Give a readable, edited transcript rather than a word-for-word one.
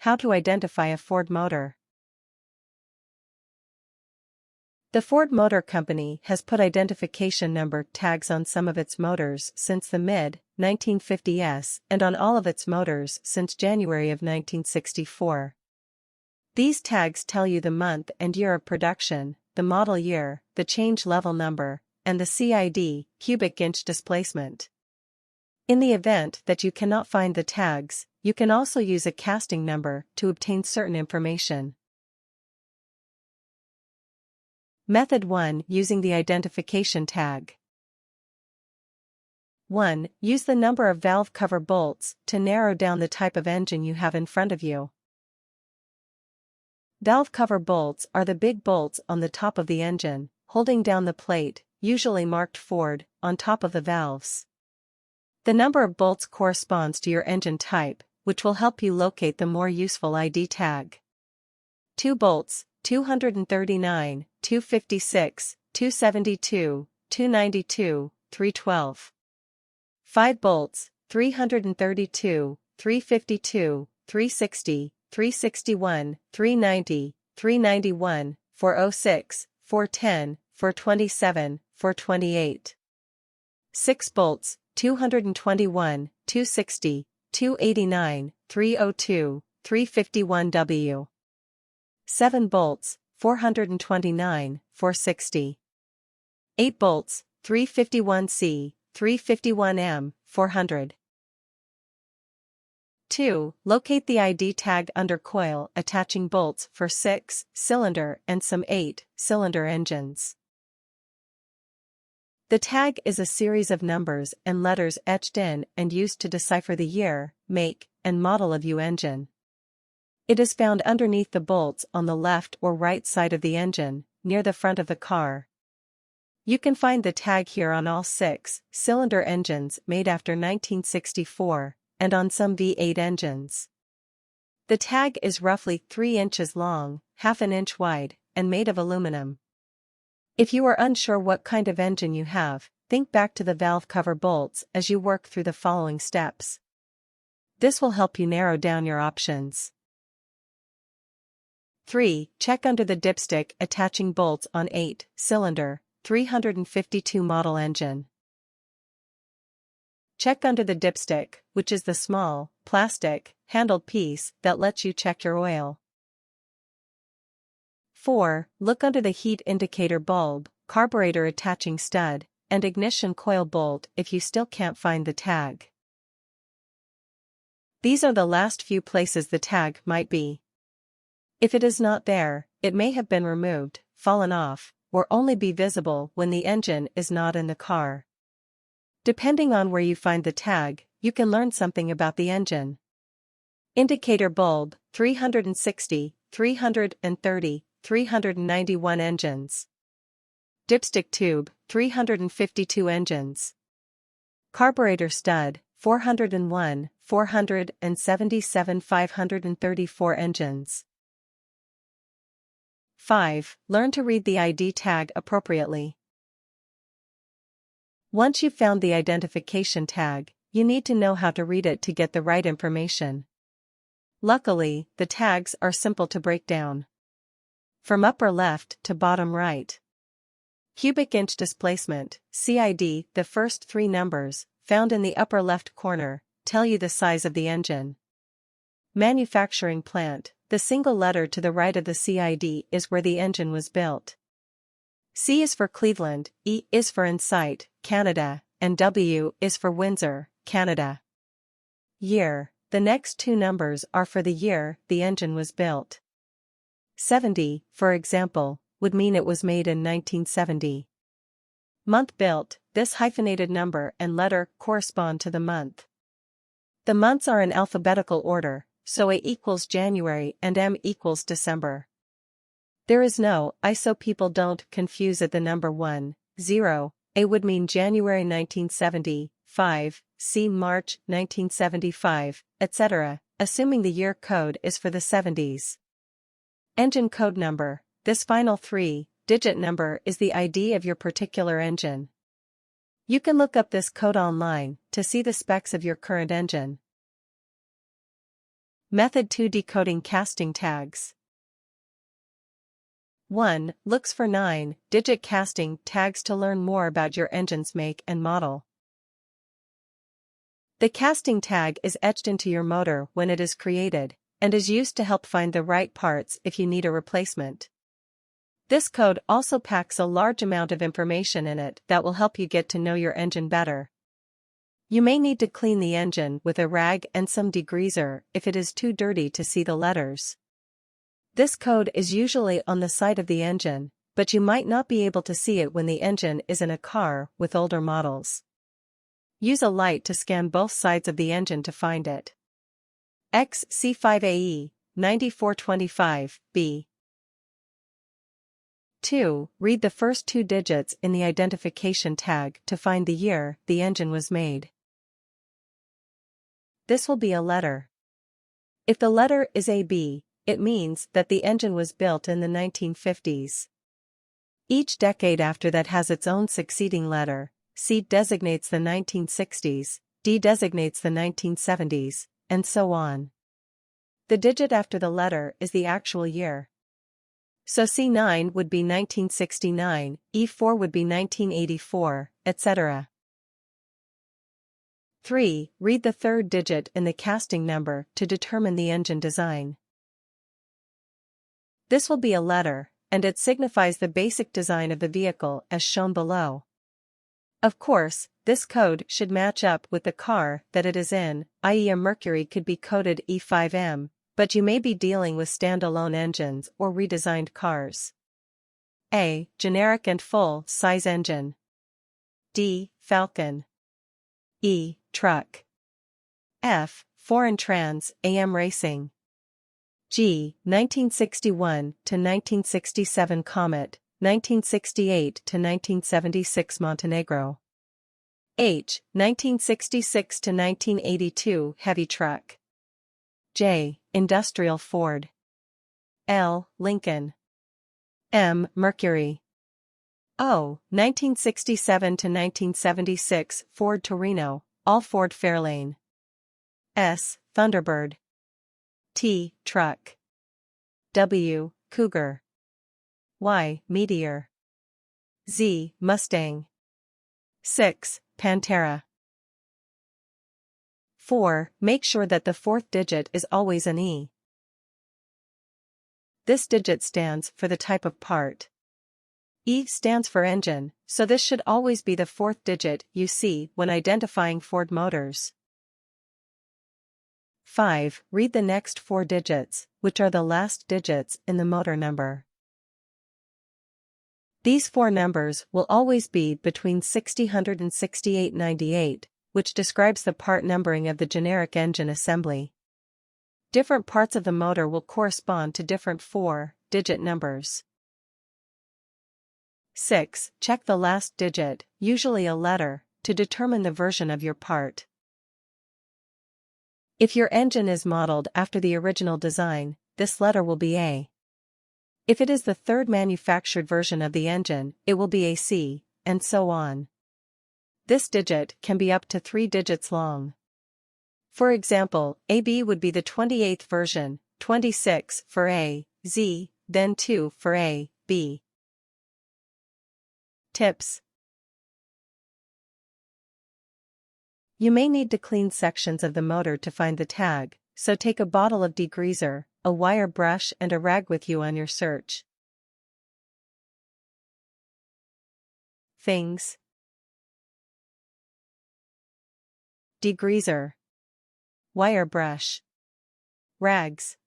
How to identify a Ford motor. The Ford Motor Company has put identification number tags on some of its motors since the mid-1950s and on all of its motors since January of 1964. These tags tell you the month and year of production, the model year, the change level number, and the CID, cubic inch displacement. In the event that you cannot find the tags, you can also use a casting number to obtain certain information. Method 1. Using the identification tag. 1. Use the number of valve cover bolts to narrow down the type of engine you have in front of you. Valve cover bolts are the big bolts on the top of the engine, holding down the plate, usually marked Ford, on top of the valves. The number of bolts corresponds to your engine type, which will help you locate the more useful ID tag. 2 bolts, 239, 256, 272, 292, 312. 5 bolts, 332, 352, 360, 361, 390, 391, 406, 410, 427, 428. 6 bolts, 221, 260, 289, 302, 351W. 7 bolts, 429, 460. 8 bolts, 351C, 351M, 400. 2. Locate the ID tag under coil attaching bolts for 6-cylinder and some 8-cylinder engines. The tag is a series of numbers and letters etched in and used to decipher the year, make, and model of your engine. It is found underneath the bolts on the left or right side of the engine, near the front of the car. You can find the tag here on all 6-cylinder engines made after 1964, and on some V8 engines. The tag is roughly 3 inches long, half an inch wide, and made of aluminum. If you are unsure what kind of engine you have, think back to the valve cover bolts as you work through the following steps. This will help you narrow down your options. 3. Check under the dipstick attaching bolts on 8-cylinder, 352 model engine. Check under the dipstick, which is the small, plastic, handled piece that lets you check your oil. 4. Look under the heat indicator bulb, carburetor attaching stud, and ignition coil bolt if you still can't find the tag. These are the last few places the tag might be. If it is not there, it may have been removed, fallen off, or only be visible when the engine is not in the car. Depending on where you find the tag, you can learn something about the engine. Indicator bulb, 360, 330, 391 engines. Dipstick tube, 352 engines. Carburetor stud, 401, 477, 534 engines. 5. Learn to read the ID tag appropriately. Once you've found the identification tag, you need to know how to read it to get the right information. Luckily, the tags are simple to break down. From upper left to bottom right. Cubic inch displacement, CID, the first 3 numbers, found in the upper left corner, tell you the size of the engine. Manufacturing plant, the single letter to the right of the CID is where the engine was built. C is for Cleveland, E is for Insight, Canada, and W is for Windsor, Canada. Year, the next 2 numbers are for the year the engine was built. 70, for example, would mean it was made in 1970. Month built, this hyphenated number and letter correspond to the month. The months are in alphabetical order, so A equals January and M equals December. There is no I, so people don't confuse it. The number 1, 0, A would mean January 1975, C March 1975, etc., assuming the year code is for the 70s. Engine code number, this final 3-digit number is the ID of your particular engine. You can look up this code online to see the specs of your current engine. Method 2: Decoding casting tags. 1. Looks for 9-digit casting tags to learn more about your engine's make and model. The casting tag is etched into your motor when it is created, and is used to help find the right parts if you need a replacement. This code also packs a large amount of information in it that will help you get to know your engine better. You may need to clean the engine with a rag and some degreaser if it is too dirty to see the letters. This code is usually on the side of the engine, but you might not be able to see it when the engine is in a car with older models. Use a light to scan both sides of the engine to find it. XC5AE 9425B. 2. Read the first 2 digits in the identification tag to find the year the engine was made. This will be a letter. If the letter is AB, it means that the engine was built in the 1950s. Each decade after that has its own succeeding letter. C designates the 1960s, D designates the 1970s, and so on. The digit after the letter is the actual year. So C9 would be 1969, E4 would be 1984, etc. 3. Read the third digit in the casting number to determine the engine design. This will be a letter, and it signifies the basic design of the vehicle as shown below. Of course, this code should match up with the car that it is in, i.e. a Mercury could be coded E5M, but you may be dealing with standalone engines or redesigned cars. A. Generic and full-size engine. D. Falcon. E. Truck. F. Foreign Trans Am Racing. G. 1961 to 1967 Comet, 1968 to 1976 Montenegro. H. 1966 to 1982 Heavy Truck. J. Industrial Ford. L. Lincoln. M. Mercury. O. 1967 to 1976 Ford Torino, all Ford Fairlane. S. Thunderbird. T. Truck. W. Cougar. Y. Meteor. Z. Mustang. 6. Pantera. 4. Make sure that the fourth digit is always an E. This digit stands for the type of part. E stands for engine, so this should always be the fourth digit you see when identifying Ford motors. 5. Read the next 4 digits, which are the last digits in the motor number. These 4 numbers will always be between 6000 and 6898, which describes the part numbering of the generic engine assembly. Different parts of the motor will correspond to different 4-digit numbers. 6. Check the last digit, usually a letter, to determine the version of your part. If your engine is modeled after the original design, this letter will be A. If it is the third manufactured version of the engine, it will be a C, and so on. This digit can be up to 3 digits long. For example, AB would be the 28th version, 26 for A, Z, then 2 for A, B. Tips. You may need to clean sections of the motor to find the tag, so take a bottle of degreaser, a wire brush and a rag with you on your search. Things. Degreaser. Wire brush. Rags.